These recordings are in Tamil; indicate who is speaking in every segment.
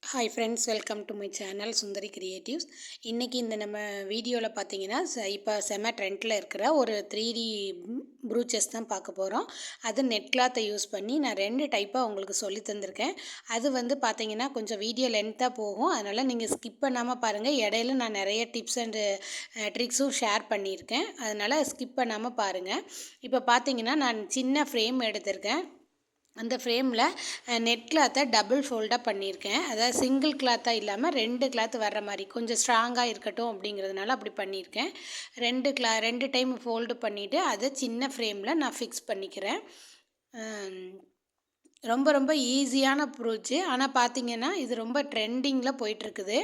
Speaker 1: Hi friends, welcome to my channel Sundari creatives. இன்றைக்கி இந்த நம்ம வீடியோவில் பார்த்தீங்கன்னா இப்போ செம ட்ரெண்டில் இருக்கிற ஒரு 3D ப்ரூச்சஸ் தான் பார்க்க போகிறோம். அது நெட் கிளாத்தை யூஸ் பண்ணி நான் 2 டைப்பாக உங்களுக்கு சொல்லி தந்திருக்கேன். அது வந்து பார்த்தீங்கன்னா கொஞ்சம் வீடியோ லென்த்தாக போகும், அதனால் நீங்கள் ஸ்கிப் பண்ணாமல் பாருங்கள். இடையில நான் நிறைய டிப்ஸ் அண்டு ட்ரிக்ஸும் ஷேர் பண்ணியிருக்கேன், அதனால் ஸ்கிப் பண்ணாமல் பாருங்கள். இப்போ பார்த்தீங்கன்னா நான் சின்ன ஃப்ரேம் எடுத்திருக்கேன். அந்த ஃப்ரேமில் நெட் கிளாத்தை டபுள் ஃபோல்டாக பண்ணியிருக்கேன். அதாவது சிங்கிள் கிளாத்தாக இல்லாமல் 2 கிளாத் வர்ற மாதிரி கொஞ்சம் ஸ்ட்ராங்காக இருக்கட்டும் அப்படிங்கிறதுனால அப்படி பண்ணியிருக்கேன். 2 டைம் ஃபோல்டு பண்ணிவிட்டு அதை சின்ன ஃப்ரேமில் நான் ஃபிக்ஸ் பண்ணிக்கிறேன். ரொம்ப ரொம்ப ஈஸியான ப்ரூச்சு, ஆனால் பார்த்தீங்கன்னா இது ரொம்ப ட்ரெண்டிங்கில் போயிட்டுருக்குது.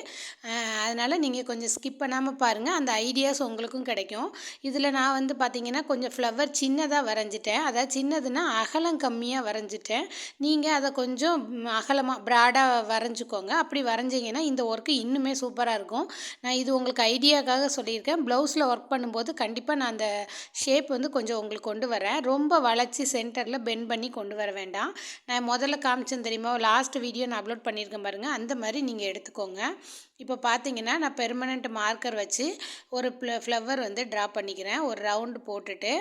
Speaker 1: அதனால் நீங்கள் கொஞ்சம் ஸ்கிப் பண்ணாமல் பாருங்கள், அந்த ஐடியாஸ் உங்களுக்கும் கிடைக்கும். இதில் நான் வந்து பார்த்தீங்கன்னா கொஞ்சம் ஃப்ளவர் சின்னதாக வரைஞ்சிட்டேன். அதாவது சின்னதுன்னா அகலம் கம்மியாக வரைஞ்சிட்டேன். நீங்கள் அதை கொஞ்சம் அகலமாக ப்ராடாக வரைஞ்சிக்கோங்க. அப்படி வரைஞ்சிங்கன்னா இந்த ஒர்க்கு இன்னுமே சூப்பராக இருக்கும். நான் இது உங்களுக்கு ஐடியாக்காக சொல்லியிருக்கேன். ப்ளவுஸில் ஒர்க் பண்ணும்போது கண்டிப்பாக நான் அந்த ஷேப் வந்து கொஞ்சம் உங்களுக்கு கொண்டு வரேன். ரொம்ப வளைச்சி சென்டரில் பெண்ட் பண்ணி கொண்டு வர வேண்டாம். நான் முதல்ல காமிச்சேன் தெரியுமா, லாஸ்ட் வீடியோ நான் அப்லோட் பண்ணியிருக்கேன் பாருங்கள், அந்த மாதிரி நீங்கள் எடுத்துக்கோங்க. இப்போ பார்த்தீங்கன்னா நான் பெர்மனண்ட் மார்க்கர் வச்சு ஒரு ஃப்ளவர் வந்து ட்ரா பண்ணிக்கிறேன். ஒரு ரவுண்டு போட்டுட்டு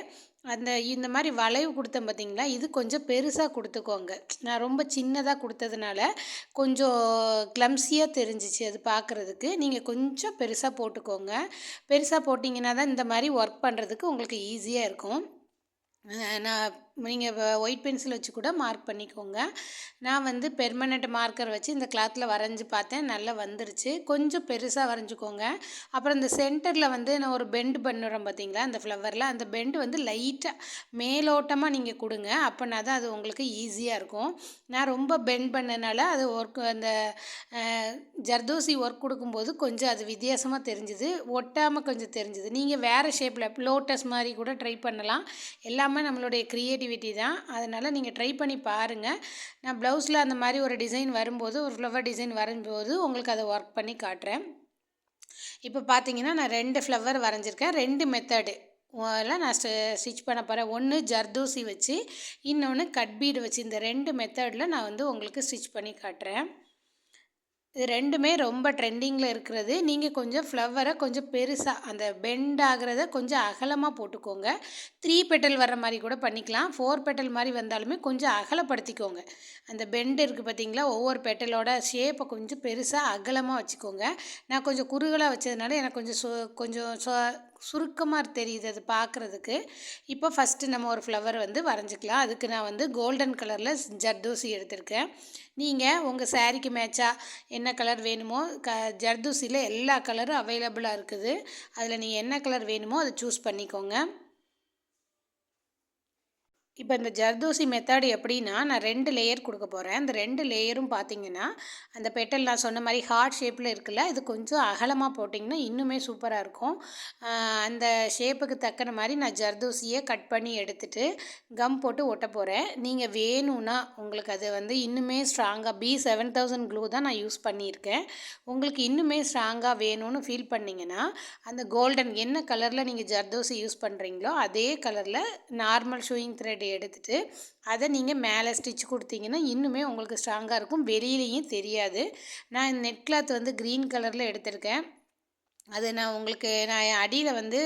Speaker 1: இந்த மாதிரி வளைவு கொடுத்தேன் பார்த்தீங்களா, இது கொஞ்சம் பெருசாக கொடுத்துக்கோங்க. நான் ரொம்ப சின்னதாக கொடுத்ததுனால கொஞ்சம் க்ளம்ஸியாக தெரிஞ்சிச்சு அது பார்க்குறதுக்கு. நீங்கள் கொஞ்சம் பெருசாக போட்டுக்கோங்க. பெருசாக போட்டிங்கன்னா தான் இந்த மாதிரி ஒர்க் பண்ணுறதுக்கு உங்களுக்கு ஈஸியாக இருக்கும். நான் நீங்கள் ஒயிட் பென்சில் வச்சு கூட மார்க் பண்ணிக்கோங்க. நான் வந்து பெர்மனண்ட் மார்க்கர் வச்சு இந்த கிளாத்தில் வரைஞ்சி பார்த்தேன், நல்லா வந்துருச்சு. கொஞ்சம் பெருசாக வரைஞ்சிக்கோங்க. அப்புறம் இந்த சென்டரில் வந்து நான் ஒரு பெண்டு பண்ணுறேன் பார்த்தீங்களா, அந்த ஃப்ளவரில் அந்த பெண்டு வந்து லைட்டாக மேலோட்டமாக நீங்கள் கொடுங்க. அப்போனா தான் அது உங்களுக்கு ஈஸியாக இருக்கும். நான் ரொம்ப பெண்ட் பண்ணனால அது ஒர்க் அந்த ஜர்தோசி ஒர்க் கொடுக்கும்போது கொஞ்சம் அது வித்தியாசமாக தெரிஞ்சுது, ஒட்டாமல் கொஞ்சம் தெரிஞ்சுது. நீங்கள் வேறு ஷேப்பில் லோட்டஸ் மாதிரி கூட ட்ரை பண்ணலாம். எல்லாமே நம்மளுடைய க்ரியேட்டிவிட்டி தான், அதனால் நீங்கள் ட்ரை பண்ணி பாருங்கள். நான் ப்ளவுஸில் அந்த மாதிரி ஒரு டிசைன் வரும்போது, ஒரு ஃப்ளவர் டிசைன் வரும்போது உங்களுக்கு அதை ஒர்க் பண்ணி காட்டுறேன். இப்போ பார்த்தீங்கன்னா நான் 2 ஃப்ளவர் வரைஞ்சிருக்கேன். 2 மெத்தடு நான் ஸ்டிச் பண்ண போகிறேன். ஒன்று ஜர்தோசி வச்சு, இன்னொன்று கட் பீடு வச்சு. இந்த 2 மெத்தடில் நான் வந்து உங்களுக்கு ஸ்டிச் பண்ணி காட்டுறேன். இது 2மே ரொம்ப ட்ரெண்டிங்கில் இருக்கிறது. நீங்கள் கொஞ்சம் ஃப்ளவரை கொஞ்சம் பெருசாக அந்த பெண்ட் ஆகிறத கொஞ்சம் அகலமாக போட்டுக்கோங்க. 3 பெட்டல் வர்ற மாதிரி கூட பண்ணிக்கலாம். 4 பெட்டல் மாதிரி வந்தாலுமே கொஞ்சம் அகலப்படுத்திக்கோங்க. அந்த பெண்டு இருக்குது பார்த்தீங்களா, ஒவ்வொரு பெட்டலோட ஷேப்பை கொஞ்சம் பெருசாக அகலமாக வச்சுக்கோங்க. நான் கொஞ்சம் குறுகலாக வச்சதுனால எனக்கு கொஞ்சம் சுருக்கமாக தெரியுது அது பார்க்குறதுக்கு. இப்போ ஃபஸ்ட்டு நம்ம ஒரு ஃப்ளவர் வந்து வரைஞ்சிக்கலாம். அதுக்கு நான் வந்து கோல்டன் கலரில் ஜர்தோசி எடுத்திருக்கேன். நீங்கள் உங்கள் சாரீக்கு மேட்சாக என்ன கலர் வேணுமோ, ஜர்தோசியில் எல்லா கலரும் அவைலபிளாக இருக்குது. அதில் நீங்கள் என்ன கலர் வேணுமோ அதை சூஸ் பண்ணிக்கோங்க. இப்போ இந்த ஜர்தோசி மெத்தட் எப்படின்னா, நான் 2 லேயர் கொடுக்க போகிறேன். அந்த 2 லேயரும் பார்த்தீங்கன்னா, அந்த பெட்டல் நான் சொன்ன மாதிரி ஹார்ட் ஷேப்பில் இருக்குல்ல, இது கொஞ்சம் அகலமாக போட்டிங்கன்னா இன்னுமே சூப்பராக இருக்கும். அந்த ஷேப்புக்கு தக்கன மாதிரி நான் ஜர்தோசியை கட் பண்ணி எடுத்துகிட்டு கம் போட்டு ஒட்ட போகிறேன். நீங்கள் வேணும்னா உங்களுக்கு அது வந்து இன்னுமே ஸ்ட்ராங்காக B7000 க்ளூ தான் நான் யூஸ் பண்ணியிருக்கேன். உங்களுக்கு இன்னுமே ஸ்ட்ராங்காக வேணும்னு ஃபீல் பண்ணிங்கன்னா, அந்த கோல்டன் என்ன கலரில் நீங்கள் ஜர்தோசி யூஸ் பண்ணுறீங்களோ அதே கலரில் நார்மல் ஷூயிங் த்ரெட் எடுத்துகிட்டு அதை நீங்கள் மேலே ஸ்டிச் கொடுத்தீங்கன்னா இன்னுமே உங்களுக்கு ஸ்ட்ராங்காக இருக்கும், வெளியிலையும் தெரியாது. நான் நெட் கிளாத் வந்து க்ரீன் கலரில் எடுத்திருக்கேன். அது நான் அடியில் வந்து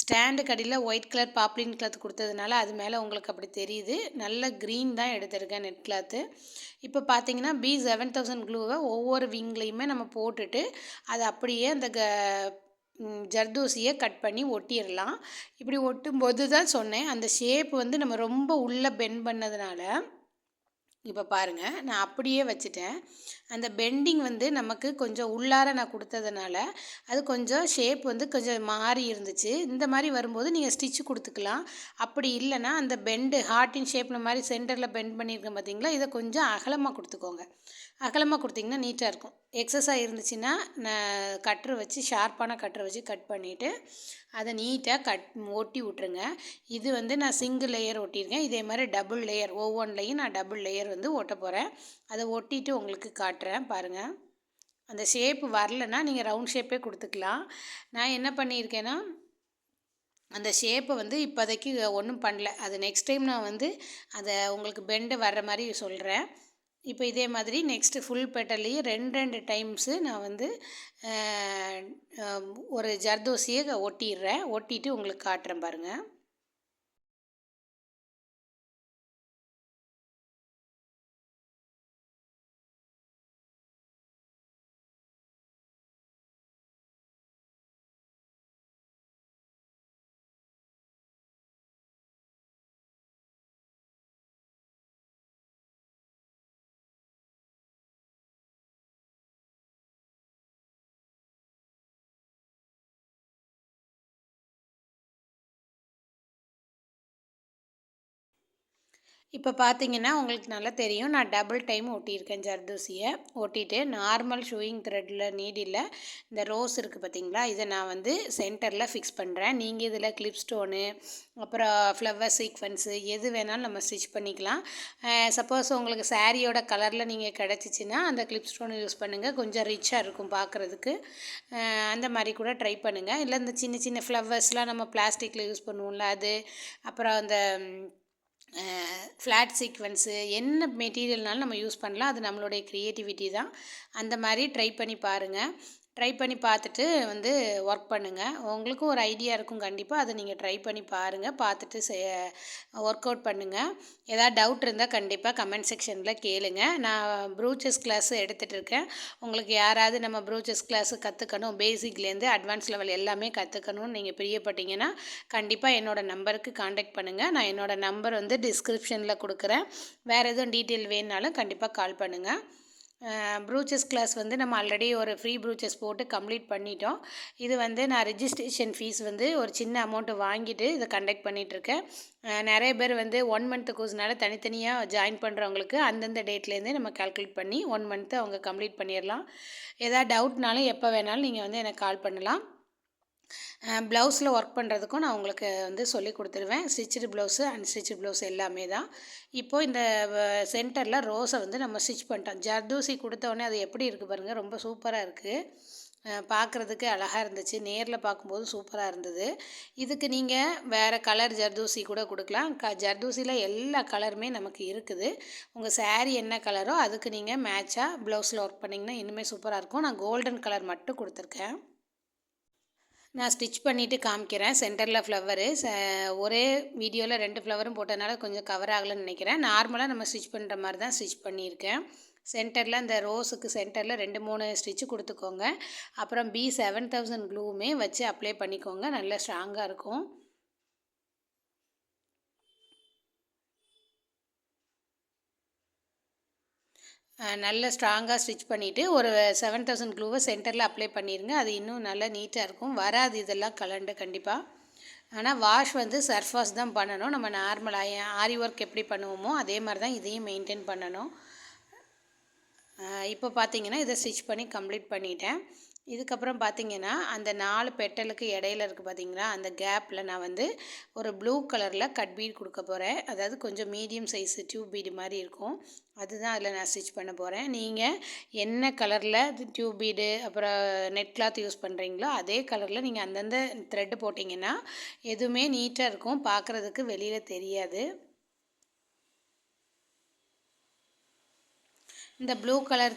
Speaker 1: ஸ்டாண்டுக்கு அடியில் ஒயிட் கலர் பாப்ளின் கிளாத் கொடுத்ததுனால அது மேலே உங்களுக்கு அப்படி தெரியுது. நல்ல க்ரீன் தான் எடுத்திருக்கேன் நெட் கிளாத்து. இப்போ பார்த்தீங்கன்னா B7000 க்ளூவை ஒவ்வொரு விங்லேயுமே நம்ம போட்டுட்டு அதை அப்படியே அந்த ஜர்தோசியை கட் பண்ணி ஒட்டிடலாம். இப்படி ஒட்டும்போது தான் சொன்னேன், அந்த ஷேப் வந்து நம்ம ரொம்ப உள்ளே பெண்ட் பண்ணதுனால. இப்போ பாருங்கள், நான் அப்படியே வச்சுட்டேன். அந்த பெண்டிங் வந்து நமக்கு கொஞ்சம் உள்ளார நான் கொடுத்ததுனால அது கொஞ்சம் ஷேப் வந்து கொஞ்சம் மாறி இருந்துச்சு. இந்த மாதிரி வரும்போது நீங்கள் ஸ்டிச்சு கொடுத்துக்கலாம். அப்படி இல்லைன்னா அந்த பெண்டு ஹார்ட்டின் ஷேப்பில் மாதிரி சென்டரில் பெண்ட் பண்ணியிருக்கேன் பார்த்தீங்களா, இதை கொஞ்சம் அகலமாக கொடுத்துக்கோங்க. அகலமாக கொடுத்திங்கன்னா நீட்டாக இருக்கும். எக்ஸஸாக இருந்துச்சுன்னா நான் கட்ரு வச்சு ஷார்ப்பான கட்ரு வச்சு கட் பண்ணிவிட்டு அதை நீட்டாக ஒட்டி விட்ருங்க. இது வந்து நான் சிங்கிள் லேயர் ஒட்டியிருக்கேன். இதே மாதிரி டபுள் லேயர் ஒவ்வொன்றிலையும் நான் டபுள் லேயர் வந்து ஒட்ட போகிறேன். அதை ஒட்டிட்டு உங்களுக்கு காட்டுறேன் பாருங்கள். அந்த ஷேப் வரலைன்னா நீங்கள் ரவுண்ட் ஷேப்பே கொடுத்துக்கலாம். நான் என்ன பண்ணியிருக்கேன்னா அந்த ஷேப்பை வந்து இப்போதைக்கு ஒன்றும் பண்ணல. அது நெக்ஸ்ட் டைம் நான் வந்து அதை உங்களுக்கு பெண்டு வர்ற மாதிரி சொல்கிறேன். இப்போ இதே மாதிரி நெக்ஸ்ட்டு ஃபுல் பெட்டல்லையும் 2 டைம்ஸு நான் வந்து ஒரு ஜர்தோசியை ஒட்டிடுறேன். ஒட்டிட்டு உங்களுக்கு காட்டுறேன் பாருங்கள். இப்போ பார்த்தீங்கன்னா உங்களுக்கு நல்லா தெரியும், நான் டபுள் டைம் ஒட்டியிருக்கேன் ஜர்தோசியை. ஒட்டிட்டு நார்மல் ஷூயிங் த்ரெட்டில் நீடில் இந்த ரோஸ் இருக்குது பார்த்தீங்களா, இதை நான் வந்து சென்டரில் ஃபிக்ஸ் பண்ணுறேன். நீங்கள் இதில் கிளிப் ஸ்டோனு அப்புறம் ஃப்ளவர் சீக்வன்ஸு எது வேணாலும் நம்ம ஸ்டிச் பண்ணிக்கலாம். சப்போஸ் உங்களுக்கு சாரியோட கலரில் நீங்கள் கிடச்சிச்சின்னா அந்த கிளிப் ஸ்டோன் யூஸ் பண்ணுங்கள், கொஞ்சம் ரிச்சாக இருக்கும் பார்க்குறதுக்கு. அந்த மாதிரி கூட ட்ரை பண்ணுங்கள். இல்லை இந்த சின்ன சின்ன ஃப்ளவர்ஸ்லாம் நம்ம பிளாஸ்டிக்கில் யூஸ் பண்ணுவோம்ல அது, அப்புறம் அந்த ஃப்ளாட் சீக்வென்ஸு என்ன மெட்டீரியல்னாலும் நம்ம யூஸ் பண்ணலாம். அது நம்மளுடைய க்ரியேட்டிவிட்டி தான். அந்த மாதிரி ட்ரை பண்ணி பாருங்கள். ட்ரை பண்ணி பார்த்துட்டு வந்து ஒர்க் பண்ணுங்கள். உங்களுக்கும் ஒரு ஐடியா இருக்கும் கண்டிப்பாக. அதை நீங்கள் ட்ரை பண்ணி பாருங்கள். பார்த்துட்டு ஒர்க் அவுட் பண்ணுங்கள். ஏதாவது டவுட் இருந்தால் கண்டிப்பாக கமெண்ட் செக்ஷனில் கேளுங்க. நான் ப்ரூச்சஸ் கிளாஸு எடுத்துகிட்டு இருக்கேன். உங்களுக்கு யாராவது நம்ம ப்ரூச்சஸ் கிளாஸு கற்றுக்கணும், பேசிக்லேருந்து அட்வான்ஸ் லெவல் எல்லாமே கற்றுக்கணும்னு நீங்கள் பிரியப்பட்டீங்கன்னா கண்டிப்பாக என்னோடய நம்பருக்கு காண்டாக்ட் பண்ணுங்கள். நான் என்னோடய நம்பர் வந்து டிஸ்கிரிப்ஷனில் கொடுக்குறேன். வேறு எதுவும் டீட்டெயில் வேணுனாலும் கண்டிப்பாக கால் பண்ணுங்கள். ப்ரூச்சஸ் கிளாஸ் வந்து நம்ம ஆல்ரெடி ஒரு ஃப்ரீ ப்ரூச்சஸ் போட்டு கம்ப்ளீட் பண்ணிட்டோம். இது வந்து நான் ரெஜிஸ்ட்ரேஷன் ஃபீஸ் வந்து ஒரு சின்ன அமௌண்ட்டு வாங்கிட்டு இதை கண்டக்ட் பண்ணிகிட்ருக்கேன். நிறைய பேர் வந்து 1 மந்த் கோர்ஸ்னால தனித்தனியாக ஜாயின் பண்ணுறவங்களுக்கு அந்தந்த டேட்லேருந்தே நம்ம கால்குலேட் பண்ணி 1 மந்த்து அவங்க கம்ப்ளீட் பண்ணிடலாம். எதாவது டவுட்னாலும் எப்போ வேணாலும் நீங்கள் வந்து எனக்கு கால் பண்ணலாம். ப்ளவுஸில் ஒர்க் பண்ணுறதுக்கும் நான் உங்களுக்கு வந்து சொல்லி கொடுத்துருவேன். ஸ்டிச்சுடு ப்ளவுஸு, அன்ஸ்டிச்சு ப்ளவுஸ் எல்லாமே தான். இப்போது இந்த சென்டரில் ரோஸை வந்து நம்ம ஸ்டிச் பண்ணிட்டோம். ஜர்தோசி கொடுத்தோடனே அது எப்படி இருக்குது பாருங்கள், ரொம்ப சூப்பராக இருக்குது. பார்க்குறதுக்கு அழகாக இருந்துச்சு. நேரில் பார்க்கும்போது சூப்பராக இருந்தது. இதுக்கு நீங்கள் வேறு கலர் ஜர்தோசி கூட கொடுக்கலாம். ஜர்தோசியில் எல்லா கலருமே நமக்கு இருக்குது. உங்கள் சாரீ என்ன கலரோ அதுக்கு நீங்கள் மேட்சாக ப்ளவுஸில் ஒர்க் பண்ணிங்கன்னா இன்னுமே சூப்பராக இருக்கும். நான் கோல்டன் கலர் மட்டும் கொடுத்துருக்கேன். நான் ஸ்டிச் பண்ணிவிட்டு காமிக்கிறேன். சென்டரில் ஃப்ளவரு ஒரே வீடியோவில் 2 ஃப்ளவரும் போட்டதுனால கொஞ்சம் கவர் ஆகலைன்னு நினைக்கிறேன். நார்மலாக நம்ம ஸ்டிச் பண்ணுற மாதிரி தான் ஸ்டிச் பண்ணியிருக்கேன். சென்டரில் இந்த ரோஸுக்கு சென்டரில் 2, 3 ஸ்டிச்சு கொடுத்துக்கோங்க. அப்புறம் B7000 க்ளூவுமே வச்சு அப்ளை பண்ணிக்கோங்க. நல்லா ஸ்ட்ராங்காக இருக்கும். நல்ல ஸ்ட்ராங்காக ஸ்டிச் பண்ணிவிட்டு ஒரு 7000 க்ளூவை சென்டரில் அப்ளை பண்ணிடுங்க. அது இன்னும் நல்லா நீட்டாக இருக்கும். வராது இதெல்லாம் கலண்டு கண்டிப்பாக. ஆனால் வாஷ் வந்து சர்ஃப் வாஷ் தான் பண்ணணும். நம்ம நார்மலாக ஆரி ஒர்க் எப்படி பண்ணுவோமோ அதே மாதிரி தான் இதையும் மெயின்டைன் பண்ணணும். இப்போ பார்த்தீங்கன்னா இதை ஸ்டிச் பண்ணி கம்ப்ளீட் பண்ணிட்டேன். இதுக்கப்புறம் பார்த்தீங்கன்னா அந்த 4 பெட்டலுக்கு இடையில இருக்குது பார்த்தீங்களா, அந்த கேப்பில் நான் வந்து ஒரு ப்ளூ கலரில் கட் பீட் கொடுக்க போகிறேன். அதாவது கொஞ்சம் மீடியம் சைஸ் டியூப் பீடு மாதிரி இருக்கும். அதுதான் அதில் நான் ஸ்டிச் பண்ண போகிறேன். நீங்கள் என்ன கலரில் டியூப் பீடு அப்புறம் நெட் கிளாத் யூஸ் பண்ணுறீங்களோ அதே கலரில் நீங்கள் அந்தந்த த்ரெட்டு போட்டிங்கன்னா எதுவுமே நீட்டாக இருக்கும், பார்க்குறதுக்கு வெளியில் தெரியாது. இந்த ப்ளூ கலர்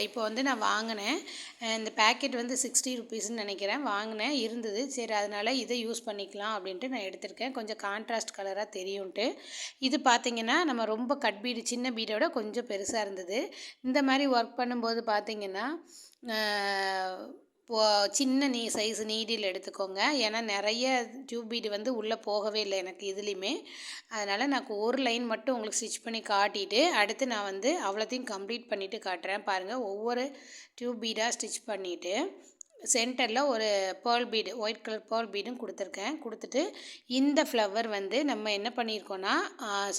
Speaker 1: இப்போ வந்து நான் வாங்கினேன். இந்த பேக்கெட் வந்து 60 ருபீஸ்ன்னு நினைக்கிறேன். வாங்கினேன், இருந்தது. சரி அதனால் இதை யூஸ் பண்ணிக்கலாம் அப்படின்ட்டு நான் எடுத்திருக்கேன். கொஞ்சம் கான்ட்ராஸ்ட் கலராக தெரியும்ன்ட்டு. இது பார்த்திங்கன்னா நம்ம ரொம்ப கட் பீடு சின்ன பீடோட கொஞ்சம் பெருசாக இருந்தது. இந்த மாதிரி ஒர்க் பண்ணும்போது பார்த்திங்கன்னா சின்ன சைஸ் நீடில் எடுத்துக்கோங்க. ஏன்னா நிறைய டியூப் பீடு வந்து உள்ளே போகவே இல்லை எனக்கு இதுலேயுமே. அதனால் நான் ஒரு லைன் மட்டும் உங்களுக்கு ஸ்டிச் பண்ணி காட்டிட்டு அடுத்து நான் வந்து அவ்வளோத்தையும் கம்ப்ளீட் பண்ணிவிட்டு காட்டுறேன். பாருங்கள், ஒவ்வொரு டியூப் பீடாக ஸ்டிச் பண்ணிவிட்டு சென்டரில் ஒரு pearl bead, white colour pearl பீடும் கொடுத்துருக்கேன். கொடுத்துட்டு இந்த ஃப்ளவர் வந்து நம்ம என்ன பண்ணியிருக்கோன்னா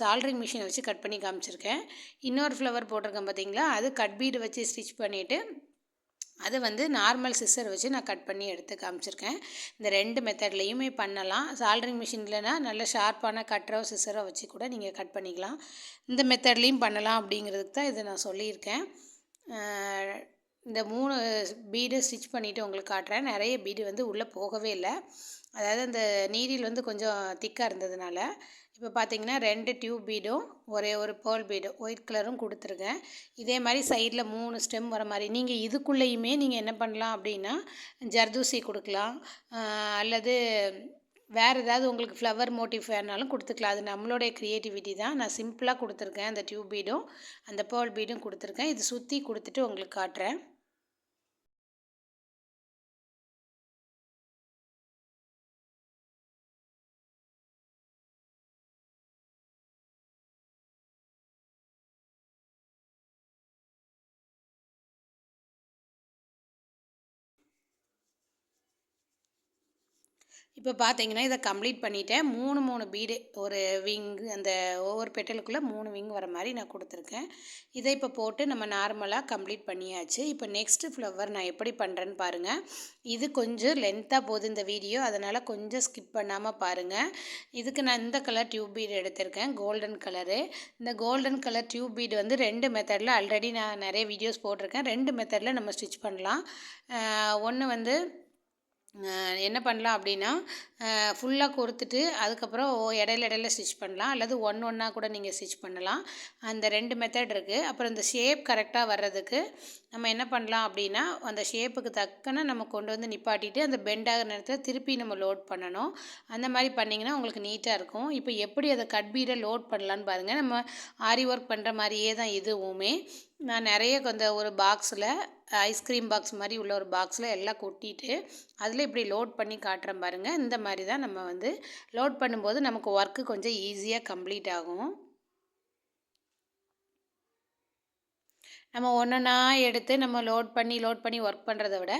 Speaker 1: சால்ட்ரிங் மிஷினை வச்சு கட் பண்ணி காமிச்சிருக்கேன். இன்னொரு ஃப்ளவர் போட்டிருக்கேன் பார்த்தீங்களா, அது கட் பீடு வச்சு ஸ்டிச் பண்ணிவிட்டு அது வந்து நார்மல் சிஸ்ஸர் வச்சு நான் கட் பண்ணி எடுத்து காமிச்சிருக்கேன். இந்த 2 மெத்தட்லேயுமே பண்ணலாம். சால்ட்ரிங் மிஷின்லனா நல்ல ஷார்ப்பான கட்டரோ சிஸ்ஸரோ வச்சு கூட நீங்கள் கட் பண்ணிக்கலாம். இந்த மெத்தட்லேயும் பண்ணலாம் அப்படிங்கிறதுக்கு தான் இதை நான் சொல்லியிருக்கேன். இந்த 3 பீடு ஸ்டிச் பண்ணிவிட்டு உங்களுக்கு காட்டுறேன். நிறைய பீடு வந்து உள்ளே போகவே இல்லை. அதாவது அந்த நீடில் வந்து கொஞ்சம் திக்காக இருந்ததுனால இப்போ பார்த்தீங்கன்னா 2 டியூப் பீடும் ஒரே ஒரு பேர்ல் பீடும் ஒயிட் கலரும் கொடுத்துருக்கேன். இதே மாதிரி சைடில் 3 ஸ்டெம் வர மாதிரி நீங்கள் இதுக்குள்ளேயுமே நீங்கள் என்ன பண்ணலாம் அப்படின்னா ஜர்தூசி கொடுக்கலாம். அல்லது வேறு ஏதாவது உங்களுக்கு ஃப்ளவர் மோட்டிவ் வேணாலும் கொடுத்துக்கலாம். அது நம்மளுடைய க்ரியேட்டிவிட்டி தான். நான் சிம்பிளாக கொடுத்துருக்கேன். அந்த டியூப் பீடும் அந்த பேர்ல் பீடும் கொடுத்துருக்கேன். இது சுற்றி கொடுத்துட்டு உங்களுக்கு காட்டுறேன். இப்போ பார்த்தீங்கன்னா இதை கம்ப்ளீட் பண்ணிட்டேன். 3 பீடு ஒரு விங் அந்த ஒவ்வொரு பெட்டலுக்குள்ளே 3 விங் வர மாதிரி நான் கொடுத்துருக்கேன். இதை இப்போ போட்டு நம்ம நார்மலாக கம்ப்ளீட் பண்ணியாச்சு. இப்போ நெக்ஸ்ட்டு ஃப்ளவர் நான் எப்படி பண்ணுறேன்னு பாருங்கள். இது கொஞ்சம் லென்த்தாக போகுது இந்த வீடியோ, அதனால் கொஞ்சம் ஸ்கிப் பண்ணாமல் பாருங்கள். இதுக்கு நான் இந்த கலர் டியூப் பீடு எடுத்திருக்கேன், கோல்டன் கலரு. இந்த கோல்டன் கலர் டியூப் பீடு வந்து 2 மெத்தடில் ஆல்ரெடி நான் நிறைய வீடியோஸ் போட்டிருக்கேன். 2 மெத்தடில் நம்ம ஸ்டிச் பண்ணலாம். ஒன்று வந்து என்ன பண்ணலாம் அப்படின்னா ஃபுல்லாக கொடுத்துட்டு அதுக்கப்புறம் இடையில ஸ்டிச் பண்ணலாம். அல்லது ஒன்றா கூட நீங்கள் ஸ்டிச் பண்ணலாம். அந்த 2 மெத்தட் இருக்குது. அப்புறம் இந்த ஷேப் கரெக்டாக வர்றதுக்கு நம்ம என்ன பண்ணலாம் அப்படின்னா அந்த ஷேப்புக்கு தக்கன நம்ம கொண்டு வந்து நிப்பாட்டிட்டு அந்த பெண்ட் ஆகிற நேரத்தில் திருப்பி நம்ம லோட் பண்ணணும். அந்த மாதிரி பண்ணிங்கன்னா உங்களுக்கு நீட்டாக இருக்கும். இப்போ எப்படி அதை கட் பீடை லோட் பண்ணலான்னு பாருங்கள். நம்ம ஆரி ஒர்க் பண்ணுற மாதிரியே தான் இதுவுமே. நான் நிறைய ஒரு பாக்ஸில் ஐஸ்கிரீம் பாக்ஸ் மாதிரி உள்ள ஒரு பாக்ஸில் எல்லாம் கொட்டிட்டு அதில் இப்படி லோட் பண்ணி காட்டுறேன் பாருங்கள். இந்த மாதிரி தான் நம்ம வந்து லோட் பண்ணும்போது நமக்கு ஒர்க்கு கொஞ்சம் ஈஸியாக கம்ப்ளீட் ஆகும். நம்ம ஒன்றா எடுத்து நம்ம லோட் பண்ணி ஒர்க் பண்ணுறத விட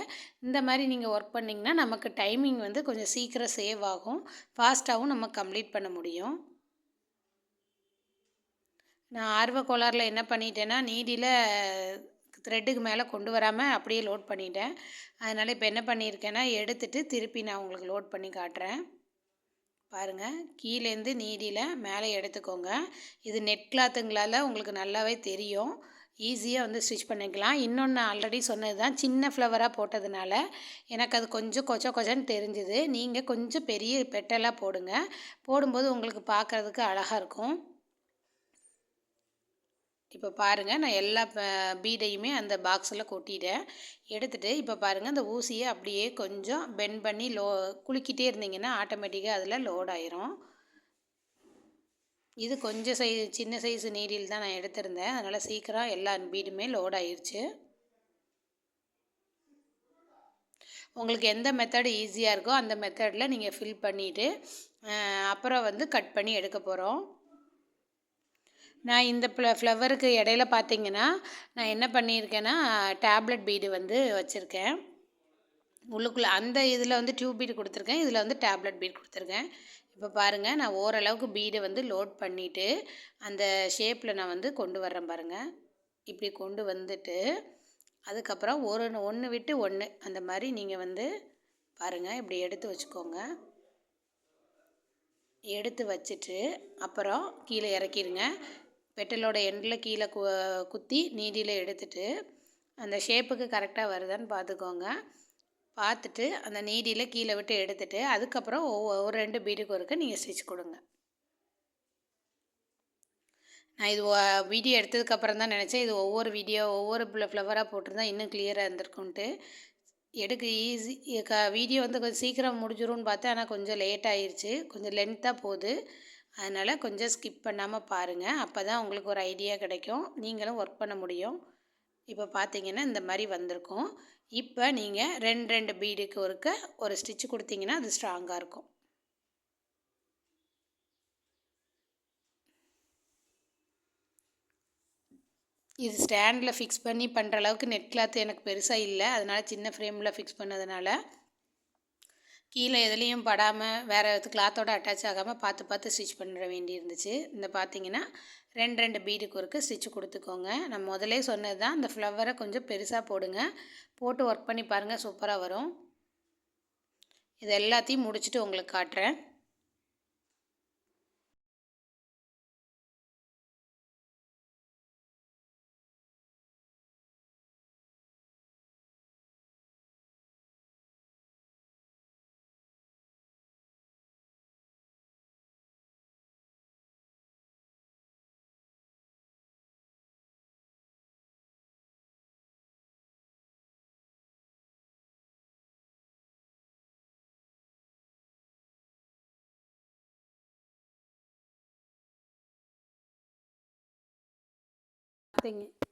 Speaker 1: இந்த மாதிரி நீங்கள் ஒர்க் பண்ணிங்கன்னா நமக்கு டைமிங் வந்து கொஞ்சம் சீக்கிரம் சேவ் ஆகும். ஃபாஸ்ட்டாகவும் நம்ம கம்ப்ளீட் பண்ண முடியும். நான் ஆர்வ கோளாறில் என்ன பண்ணிட்டேன்னா நீடியில் த்ரெட்டுக்கு மேலே கொண்டு வராமல் அப்படியே லோட் பண்ணிட்டேன். அதனால் இப்போ என்ன பண்ணியிருக்கேன்னா எடுத்துகிட்டு திருப்பி நான் உங்களுக்கு லோட் பண்ணி காட்டுறேன் பாருங்கள். கீழேருந்து நீடியில் மேலே எடுத்துக்கோங்க. இது நெட் கிளாத்துங்களால் உங்களுக்கு நல்லாவே தெரியும். ஈஸியாக வந்து ஸ்டிச் பண்ணிக்கலாம். இன்னொன்று ஆல்ரெடி சொன்னது தான், சின்ன ஃப்ளவராக போட்டதுனால எனக்கு அது கொஞ்சம் கொச்சன்னு தெரிஞ்சுது. நீங்கள் கொஞ்சம் பெரிய பெட்டலாக போடுங்க. போடும்போது உங்களுக்கு பார்க்குறதுக்கு அழகாக இருக்கும். இப்போ பாருங்கள் நான் எல்லா பீடையுமே அந்த பாக்ஸில் கொட்டிட்டேன். எடுத்துகிட்டு இப்போ பாருங்கள் அந்த ஊசியை அப்படியே கொஞ்சம் பெண்ட் பண்ணி குலுக்கிட்டே இருந்தீங்கன்னா ஆட்டோமேட்டிக்காக அதில் லோட் ஆயிரும். இது கொஞ்சம் சின்ன சைஸு நீடில் தான் நான் எடுத்திருந்தேன். அதனால் சீக்கிரம் எல்லா பீடுமே லோட் ஆயிடுச்சு. உங்களுக்கு எந்த மெத்தடு ஈஸியாக இருக்கோ அந்த மெத்தடில் நீங்கள் ஃபில் பண்ணிவிட்டு அப்புறம் வந்து கட் பண்ணி எடுக்க போகிறோம். நான் இந்த ஃப்ளவருக்கு இடையில பார்த்தீங்கன்னா நான் என்ன பண்ணியிருக்கேன்னா டேப்லெட் பீடு வந்து வச்சுருக்கேன். உள்ளுக்குள்ளே அந்த இதில் வந்து டியூப் பீடு கொடுத்துருக்கேன். இதில் வந்து டேப்லெட் பீடு கொடுத்துருக்கேன். இப்போ பாருங்கள் நான் ஓரளவுக்கு பீடை வந்து லோட் பண்ணிவிட்டு அந்த ஷேப்பில் நான் வந்து கொண்டு வர்றேன் பாருங்கள். இப்படி கொண்டு வந்துட்டு அதுக்கப்புறம் ஒன்று விட்டு ஒன்று அந்த மாதிரி நீங்கள் வந்து பாருங்கள் இப்படி எடுத்து வச்சுக்கோங்க. எடுத்து வச்சுட்டு அப்புறம் கீழே இறக்கிடுங்க. பெட்டலோட எண்டில் கீழே குத்தி நீடியில் எடுத்துட்டு அந்த ஷேப்புக்கு கரெக்டாக வருதான்னு பார்த்துக்கோங்க. பார்த்துட்டு அந்த நீடியில் கீழே விட்டு எடுத்துட்டு அதுக்கப்புறம் ஒரு 2 பீடுக்கு ஒருக்க நீங்கள் ஸ்டிச் கொடுங்க. நான் இது வீடியோ எடுத்ததுக்கப்புறம் தான் நினச்சேன் இது ஒவ்வொரு ஃப்ளவராக போட்டிருந்தா இன்னும் கிளியராக இருந்திருக்குன்ட்டு. எடுக்க ஈஸி வீடியோ வந்து கொஞ்சம் சீக்கிரம் முடிஞ்சிரும்னு பார்த்தேன். ஆனால் கொஞ்சம் லேட் ஆயிடுச்சு. கொஞ்சம் லென்த்தாக போகுது. அதனால் கொஞ்சம் ஸ்கிப் பண்ணாமல் பாருங்கள். அப்போ தான் உங்களுக்கு ஒரு ஐடியா கிடைக்கும். நீங்களும் ஒர்க் பண்ண முடியும். இப்போ பார்த்தீங்கன்னா இந்த மாதிரி வந்திருக்கும். இப்போ நீங்கள் 2 பீடுக்கு ஒருக்க ஒரு ஸ்டிச் கொடுத்தீங்கன்னா அது ஸ்ட்ராங்காக இருக்கும். இது ஸ்டாண்டில் ஃபிக்ஸ் பண்ணி பண்ணுற அளவுக்கு நெட் கிளாத் எனக்கு பெருசாக இல்லை. அதனால் சின்ன ஃப்ரேமில் ஃபிக்ஸ் பண்ணதுனால கீழே எதுலேயும் படாமல் வேறு கிளாத்தோடு அட்டாச் ஆகாமல் பார்த்து ஸ்டிச் பண்ண வேண்டி இருந்துச்சு. இந்த பார்த்தீங்கன்னா 2 பீடுக்கு ஒருக்க ஸ்டிச் கொடுத்துக்கோங்க. நான் முதலே சொன்னது தான், இந்த ஃப்ளவரை கொஞ்சம் பெருசாக போடுங்க. போட்டு ஒர்க் பண்ணி பாருங்கள், சூப்பராக வரும். இது எல்லாத்தையும் முடிச்சுட்டு உங்களுக்கு காட்டுறேன்.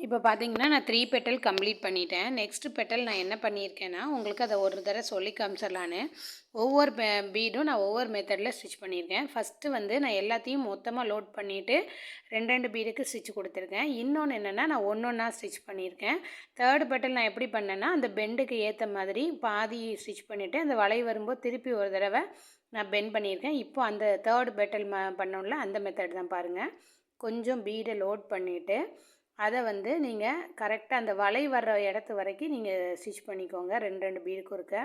Speaker 1: இப்போ பார்த்தீங்கன்னா நான் 3 பெட்டல் கம்ப்ளீட் பண்ணிட்டேன். நெக்ஸ்ட்டு பெட்டல் நான் என்ன பண்ணியிருக்கேன்னா, உங்களுக்கு அதை ஒரு தடவை சொல்லி காமிச்சிடலான்னு, ஒவ்வொரு பீடும் நான் ஒவ்வொரு மெத்தடில் ஸ்டிச் பண்ணியிருக்கேன். ஃபஸ்ட்டு வந்து நான் எல்லாத்தையும் மொத்தமாக லோட் பண்ணிவிட்டு 2 பீடுக்கு ஸ்டிச் கொடுத்துருக்கேன். இன்னொன்று என்னென்னா நான் ஒன்றா ஸ்டிச் பண்ணியிருக்கேன். தேர்டு பெட்டல் நான் எப்படி பண்ணேன்னா, அந்த பெண்டுக்கு ஏற்ற மாதிரி பாதி ஸ்டிச் பண்ணிவிட்டு அந்த வளை வரும்போது திருப்பி ஒரு தடவை நான் பெண்ட் பண்ணியிருக்கேன். இப்போ அந்த தேர்டு பெட்டல் பண்ணோம்ல அந்த மெத்தட் தான் பாருங்கள். கொஞ்சம் பீடை லோட் பண்ணிவிட்டு அதை வந்து நீங்கள் கரெக்டாக அந்த வளை வர்ற இடத்து வரைக்கும் நீங்கள் ஸ்டிச் பண்ணிக்கோங்க 2 பீடுக்கு இருக்க.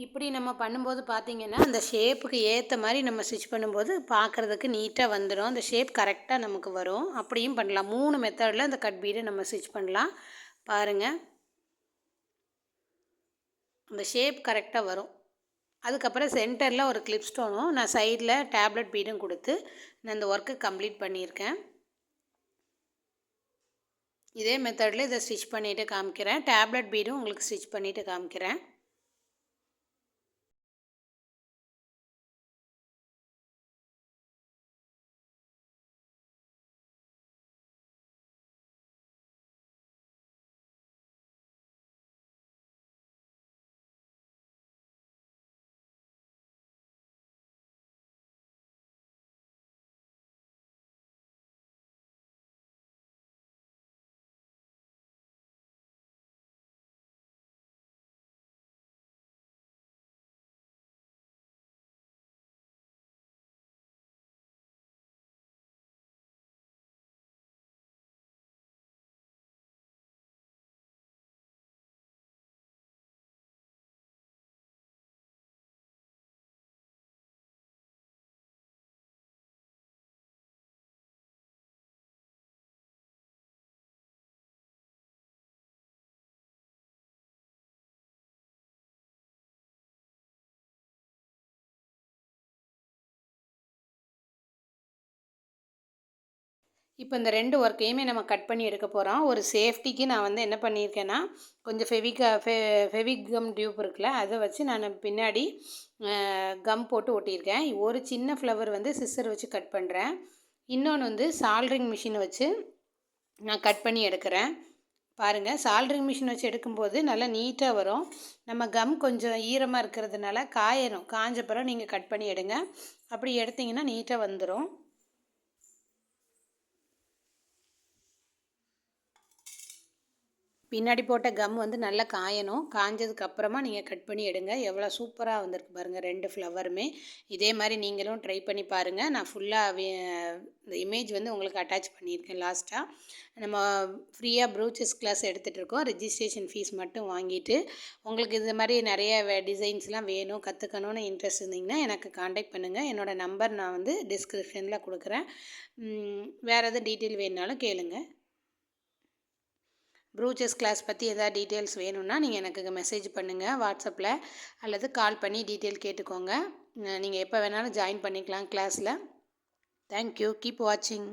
Speaker 1: இப்படி நம்ம பண்ணும்போது பார்த்திங்கன்னா அந்த ஷேப்புக்கு ஏற்ற மாதிரி நம்ம ஸ்டிச் பண்ணும்போது பார்க்குறதுக்கு நீட்டாக வந்துடும். அந்த ஷேப் கரெக்டாக நமக்கு வரும். அப்படியும் பண்ணலாம். 3 மெத்தடில் அந்த கட் பீடை நம்ம ஸ்டிச் பண்ணலாம். பாருங்கள், அந்த ஷேப் கரெக்டாக வரும். அதுக்கப்புறம் சென்டரில் ஒரு கிளிப் ஸ்டோனும் நான் சைடில் டேப்லெட் பீடும் கொடுத்து நான் இந்த ஒர்க்கை கம்ப்ளீட் பண்ணியிருக்கேன். இதே மெத்தடில் இதை ஸ்டிச் பண்ணிவிட்டு காமிக்கிறேன். டேப்லெட் பீடும் உங்களுக்கு ஸ்டிச் பண்ணிவிட்டு காமிக்கிறேன். இப்போ இந்த 2 ஒர்க்கையுமே நம்ம கட் பண்ணி எடுக்க போகிறோம். ஒரு சேஃப்டிக்கு நான் வந்து என்ன பண்ணியிருக்கேன்னா, கொஞ்சம் ஃபெவிகம் டியூப் இருக்குல்ல, அதை வச்சு நான் பின்னாடி கம் போட்டு ஒட்டியிருக்கேன். ஒரு சின்ன ஃப்ளவர் வந்து சிஸ்ஸர் வச்சு கட் பண்ணுறேன். இன்னொன்று வந்து சால்ட்ரிங் மிஷினை வச்சு நான் கட் பண்ணி எடுக்கிறேன். பாருங்கள், சால்ட்ரிங் மிஷின் வச்சு எடுக்கும்போது நல்லா நீட்டாக வரும். நம்ம கம் கொஞ்சம் ஈரமாக இருக்கிறதுனால காயணும். காஞ்ச பிறகு நீங்கள் கட் பண்ணி எடுங்க. அப்படி எடுத்திங்கன்னா நீட்டாக வந்துடும். பின்னாடி போட்ட கம் வந்து நல்லா காயணும். காஞ்சதுக்கப்புறமா நீங்கள் கட் பண்ணி எடுங்க. எவ்வளோ சூப்பராக வந்திருக்கு பாருங்கள் 2 ஃப்ளவருமே. இதே மாதிரி நீங்களும் ட்ரை பண்ணி பாருங்கள். நான் ஃபுல்லாக இந்த இமேஜ் வந்து உங்களுக்கு அட்டாச் பண்ணியிருக்கேன் லாஸ்ட்டாக. நம்ம ஃப்ரீயாக ப்ரூச்சஸ் கிளாஸ் எடுத்துகிட்டு இருக்கோம். ரெஜிஸ்ட்ரேஷன் ஃபீஸ் மட்டும் வாங்கிட்டு உங்களுக்கு இது மாதிரி நிறைய டிசைன்ஸ்லாம் வேணும், கற்றுக்கணுன்னு இன்ட்ரெஸ்ட் இருந்திங்கன்னா எனக்கு காண்டாக்ட் பண்ணுங்கள். என்னோடய நம்பர் நான் வந்து டிஸ்கிரிப்ஷனில் கொடுக்குறேன். வேறு எதுவும் டீட்டெயில் வேணுனாலும் கேளுங்கள். ப்ரூச்சஸ் கிளாஸ் பற்றி எதாவது டீட்டெயில்ஸ் வேணும்னா நீங்கள் எனக்கு மெசேஜ் பண்ணுங்கள் வாட்ஸ்அப்பில், அல்லது கால் பண்ணி டீட்டெயில் கேட்டுக்கோங்க. நீங்கள் எப்போ வேணாலும் ஜாயின் பண்ணிக்கலாம் கிளாஸில். தேங்க்யூ. கீப் வாட்சிங்.